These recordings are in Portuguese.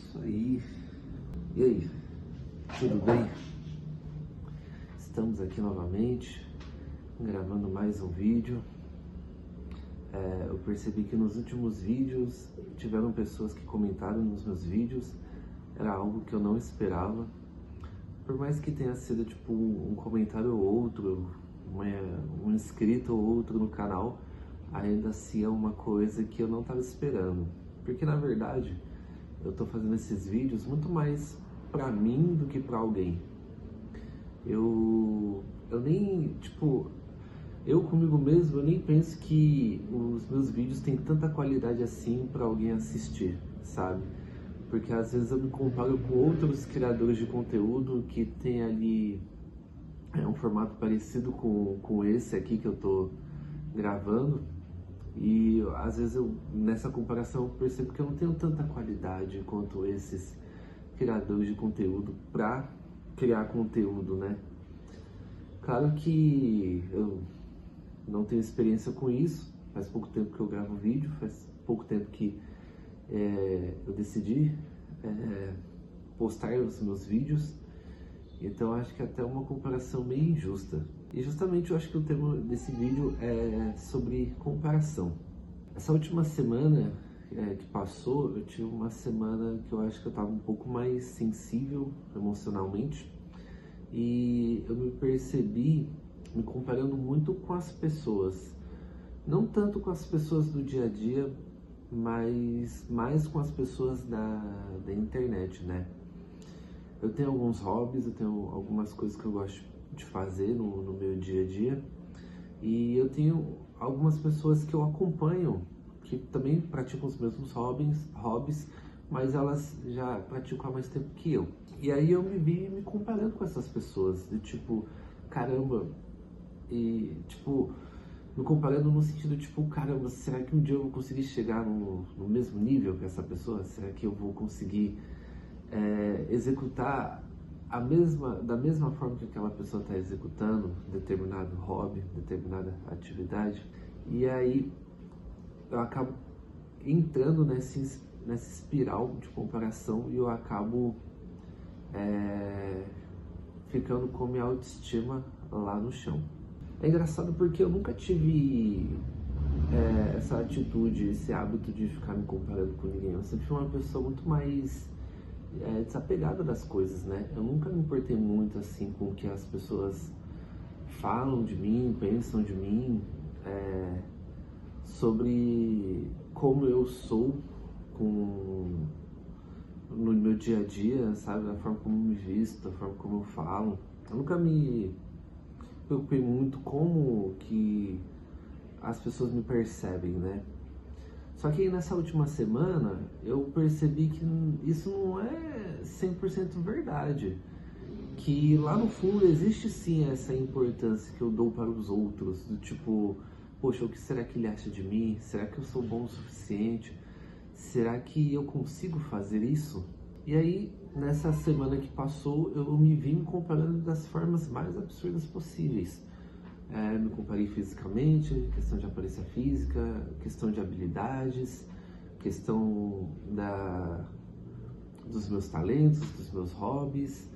Isso aí. E aí? Tudo bem? Estamos aqui novamente, gravando mais um vídeo. Eu percebi que nos últimos vídeos tiveram pessoas que comentaram nos meus vídeos. Era algo que eu não esperava. Por mais que tenha sido tipo um comentário ou outro, um inscrito ou outro no canal, ainda assim é uma coisa que eu não estava esperando. Porque na verdade eu tô fazendo esses vídeos muito mais pra mim do que pra alguém. Eu nem, tipo, eu comigo mesmo, eu nem penso que os meus vídeos têm tanta qualidade assim pra alguém assistir, sabe? Porque às vezes eu me comparo com outros criadores de conteúdo que tem ali um formato parecido com esse aqui que eu tô gravando. E às vezes nessa comparação eu percebo que eu não tenho tanta qualidade quanto esses criadores de conteúdo para criar conteúdo, né? Claro que eu não tenho experiência com isso, faz pouco tempo que eu gravo vídeo, faz pouco tempo que eu decidi postar os meus vídeos, então acho que é até uma comparação meio injusta. E justamente eu acho que o tema desse vídeo é sobre comparação. Essa última semana que passou, eu tive uma semana que eu acho que eu estava um pouco mais sensível emocionalmente, e eu me percebi me comparando muito com as pessoas. Não tanto com as pessoas do dia a dia, mas mais com as pessoas da internet, né? Eu tenho alguns hobbies, eu tenho algumas coisas que eu gosto de fazer no meu dia a dia, e eu tenho algumas pessoas que eu acompanho que também praticam os mesmos hobbies, mas elas já praticam há mais tempo que eu. E aí eu me vi me comparando com essas pessoas, de tipo, caramba, e tipo, me comparando no sentido tipo, caramba, será que um dia eu vou conseguir chegar no mesmo nível que essa pessoa? Será que eu vou conseguir executar da mesma forma que aquela pessoa está executando determinado hobby, determinada atividade? E aí eu acabo entrando nessa espiral de comparação e eu acabo ficando com minha autoestima lá no chão. É engraçado porque eu nunca tive essa atitude, esse hábito de ficar me comparando com ninguém. Eu sempre fui uma pessoa muito mais desapegada das coisas, né? Eu nunca me importei muito assim com o que as pessoas falam de mim, pensam de mim, sobre como eu sou no meu dia a dia, sabe? A forma como eu me visto, a forma como eu falo. Eu nunca me preocupei muito como que as pessoas me percebem, né? Só que nessa última semana eu percebi que isso não é 100% verdade. Que lá no fundo existe sim essa importância que eu dou para os outros, do tipo, poxa, o que será que ele acha de mim? Será que eu sou bom o suficiente? Será que eu consigo fazer isso? E aí, nessa semana que passou, eu me vi me comparando das formas mais absurdas possíveis. Me comparei fisicamente, questão de aparência física, questão de habilidades, questão dos meus talentos, dos meus hobbies.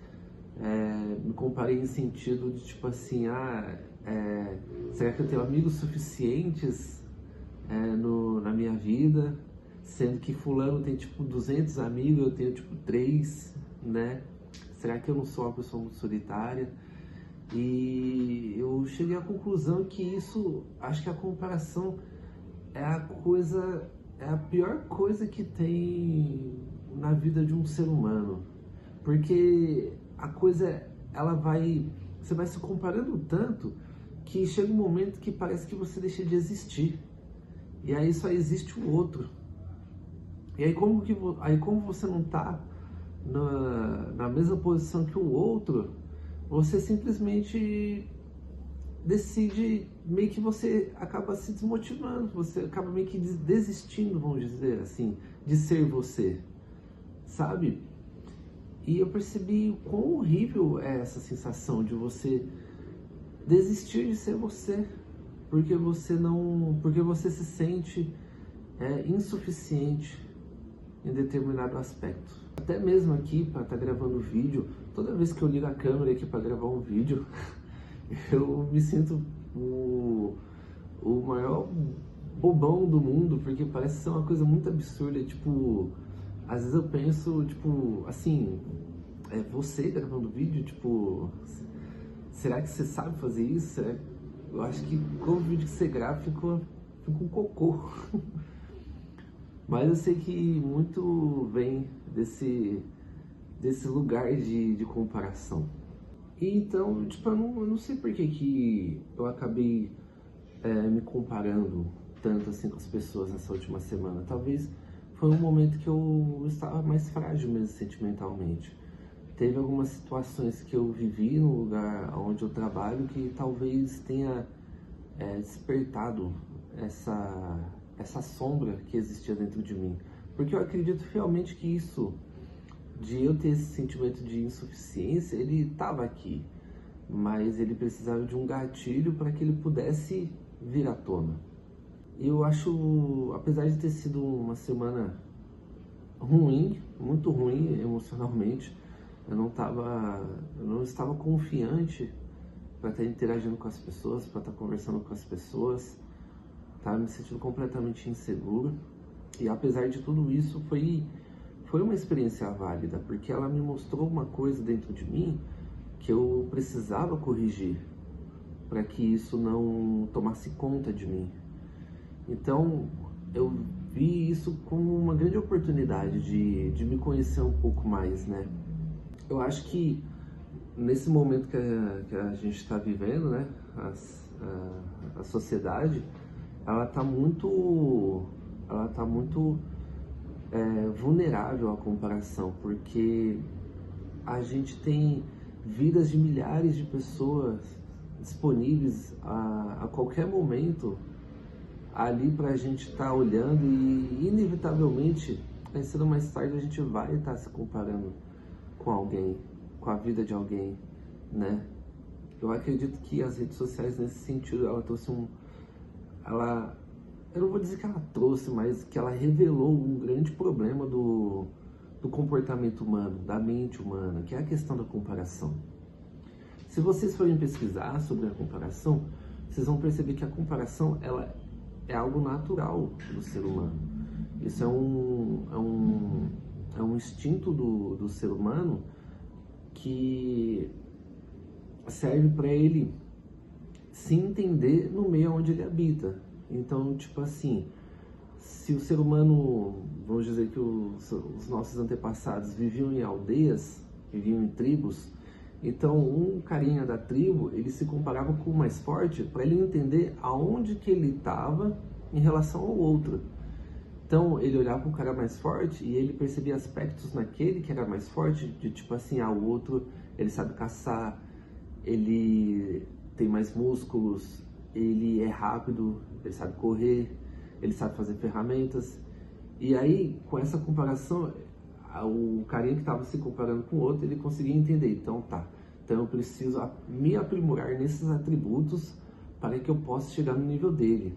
Me comparei em sentido de tipo assim, será que eu tenho amigos suficientes na minha vida, sendo que fulano tem tipo 200 amigos, eu tenho tipo 3, né? Será que eu não sou uma pessoa muito solitária? E eu cheguei à conclusão que isso, acho que a comparação é a pior coisa que tem na vida de um ser humano, porque a coisa, você vai se comparando tanto que chega um momento que parece que você deixa de existir, e aí só existe o outro. E aí como você não está na mesma posição que o outro, você simplesmente decide, meio que você acaba se desmotivando, você acaba meio que desistindo, vamos dizer assim, de ser você, sabe? E eu percebi o quão horrível é essa sensação de você desistir de ser você, porque você se sente insuficiente, em determinado aspecto. Até mesmo aqui, para estar gravando vídeo, toda vez que eu ligo a câmera aqui para gravar um vídeo, eu me sinto o maior bobão do mundo, porque parece ser uma coisa muito absurda. Tipo, às vezes eu penso, tipo, assim, é você gravando vídeo, tipo, será que você sabe fazer isso? Eu acho que com o vídeo que você grava fica um cocô. Mas eu sei que muito vem desse lugar de comparação. E então, tipo, eu não sei por que eu acabei me comparando tanto assim com as pessoas nessa última semana. Talvez foi um momento que eu estava mais frágil mesmo sentimentalmente. Teve algumas situações que eu vivi no lugar onde eu trabalho que talvez tenha despertado essa sombra que existia dentro de mim. Porque eu acredito realmente que isso, de eu ter esse sentimento de insuficiência, ele estava aqui, mas ele precisava de um gatilho para que ele pudesse vir à tona. Eu acho, apesar de ter sido uma semana ruim, muito ruim emocionalmente, eu não estava confiante para estar interagindo com as pessoas, para estar conversando com as pessoas, estava me sentindo completamente inseguro. E apesar de tudo isso, foi uma experiência válida, porque ela me mostrou uma coisa dentro de mim que eu precisava corrigir para que isso não tomasse conta de mim. Então eu vi isso como uma grande oportunidade de me conhecer um pouco mais, né? Eu acho que nesse momento que a gente está vivendo, né, a sociedade, ela está muito vulnerável à comparação, porque a gente tem vidas de milhares de pessoas disponíveis a qualquer momento ali para a gente estar olhando, e inevitavelmente, mais cedo ou mais tarde, a gente vai estar se comparando com alguém, com a vida de alguém, né? Eu acredito que as redes sociais, nesse sentido, ela trouxe eu não vou dizer que ela trouxe, mas que ela revelou um grande problema do comportamento humano, da mente humana, que é a questão da comparação. Se vocês forem pesquisar sobre a comparação, vocês vão perceber que a comparação, ela é algo natural do ser humano. Isso é um instinto do ser humano que serve para ele se entender no meio onde ele habita. Então, tipo assim, se o ser humano, vamos dizer que os nossos antepassados viviam em aldeias, viviam em tribos, então um carinha da tribo, ele se comparava com o mais forte para ele entender aonde que ele estava em relação ao outro. Então ele olhava para o cara mais forte e ele percebia aspectos naquele que era mais forte, de tipo assim, o outro, ele sabe caçar, ele tem mais músculos, ele é rápido, ele sabe correr, ele sabe fazer ferramentas. E aí, com essa comparação, o carinha que estava se comparando com o outro, ele conseguia entender. Então eu preciso me aprimorar nesses atributos para que eu possa chegar no nível dele.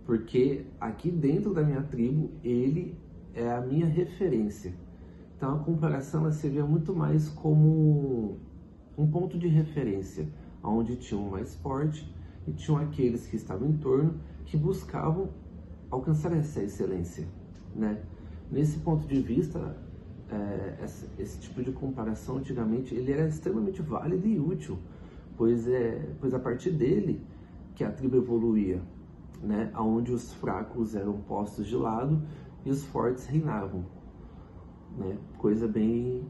Porque aqui dentro da minha tribo, ele é a minha referência. Então a comparação, ela servia muito mais como um ponto de referência, onde tinha um mais forte e tinham aqueles que estavam em torno, que buscavam alcançar essa excelência, né? Nesse ponto de vista, esse tipo de comparação antigamente ele era extremamente válido e útil, pois a partir dele que a tribo evoluía, né? Onde os fracos eram postos de lado e os fortes reinavam, né? Coisa bem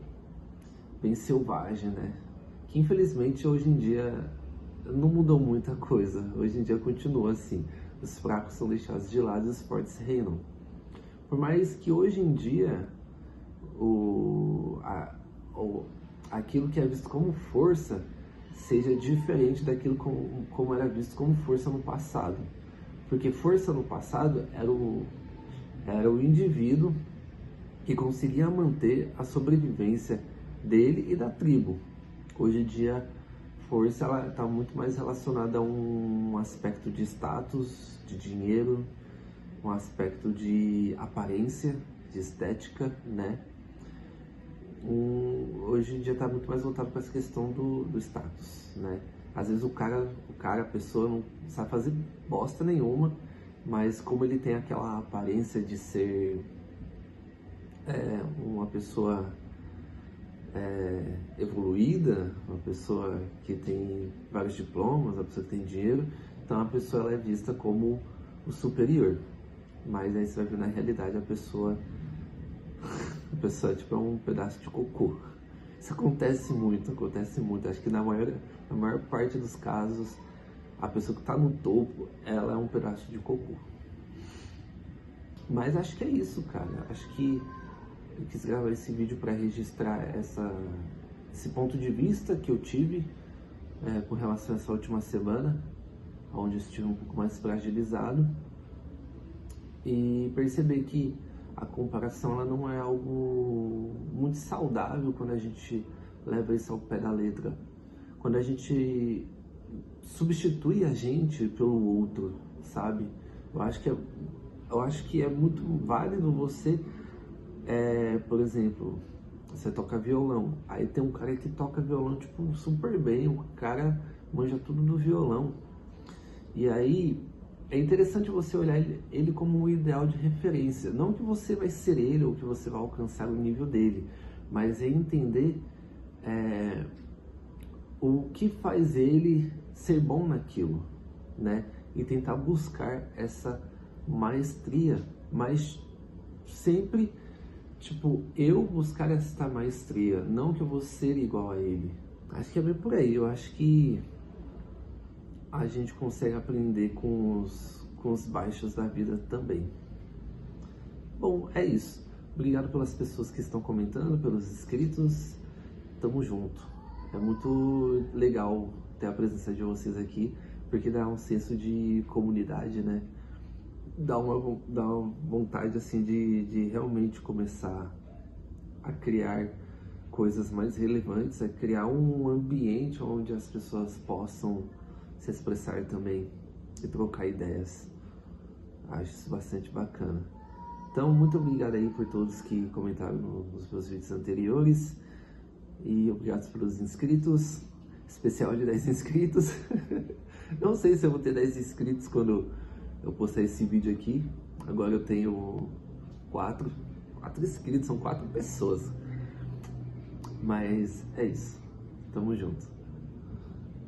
selvagem, né? Que infelizmente hoje em dia não mudou muita coisa. Hoje em dia continua assim, os fracos são deixados de lado e os fortes reinam. Por mais que hoje em dia aquilo que é visto como força seja diferente daquilo como era visto como força no passado. Porque força no passado era o indivíduo que conseguia manter a sobrevivência dele e da tribo. Hoje em dia, força está muito mais relacionada a um aspecto de status, de dinheiro, um aspecto de aparência de estética, né? Hoje em dia está muito mais voltado para essa questão do status, né? Às vezes a pessoa não sabe fazer bosta nenhuma, mas como ele tem aquela aparência de ser uma pessoa evoluída, uma pessoa que tem vários diplomas, uma pessoa que tem dinheiro, então a pessoa ela é vista como o superior. Mas aí você vai ver na realidade a pessoa tipo é um pedaço de cocô. Isso acontece muito. Acho que na maior parte dos casos, a pessoa que está no topo, ela é um pedaço de cocô. Mas acho que é isso, cara. Acho que eu quis gravar esse vídeo para registrar esse ponto de vista que eu tive com relação a essa última semana, onde eu estive um pouco mais fragilizado, e perceber que a comparação ela não é algo muito saudável quando a gente leva isso ao pé da letra. Quando a gente substitui a gente pelo outro, sabe? Eu acho que é muito válido você, por exemplo, você toca violão, aí tem um cara que toca violão tipo super bem, o cara manja tudo do violão, e aí é interessante você olhar ele como um ideal de referência. Não que você vai ser ele ou que você vai alcançar o nível dele, mas é entender o que faz ele ser bom naquilo, né? E tentar buscar essa maestria, mas sempre, tipo, eu buscar essa maestria, não que eu vou ser igual a ele. Acho que é bem por aí. Eu acho que a gente consegue aprender com os baixos da vida também. Bom, é isso. Obrigado pelas pessoas que estão comentando, pelos inscritos. Tamo junto. É muito legal ter a presença de vocês aqui, porque dá um senso de comunidade, né? Dá uma vontade, assim, de realmente começar a criar coisas mais relevantes, a criar um ambiente onde as pessoas possam se expressar também e trocar ideias. Acho isso bastante bacana. Então, muito obrigado aí por todos que comentaram nos meus vídeos anteriores, e obrigado pelos inscritos, especial de 10 inscritos. Não sei se eu vou ter 10 inscritos quando eu postar esse vídeo aqui. Agora eu tenho 4 inscritos, são 4 pessoas. Mas é isso, tamo junto.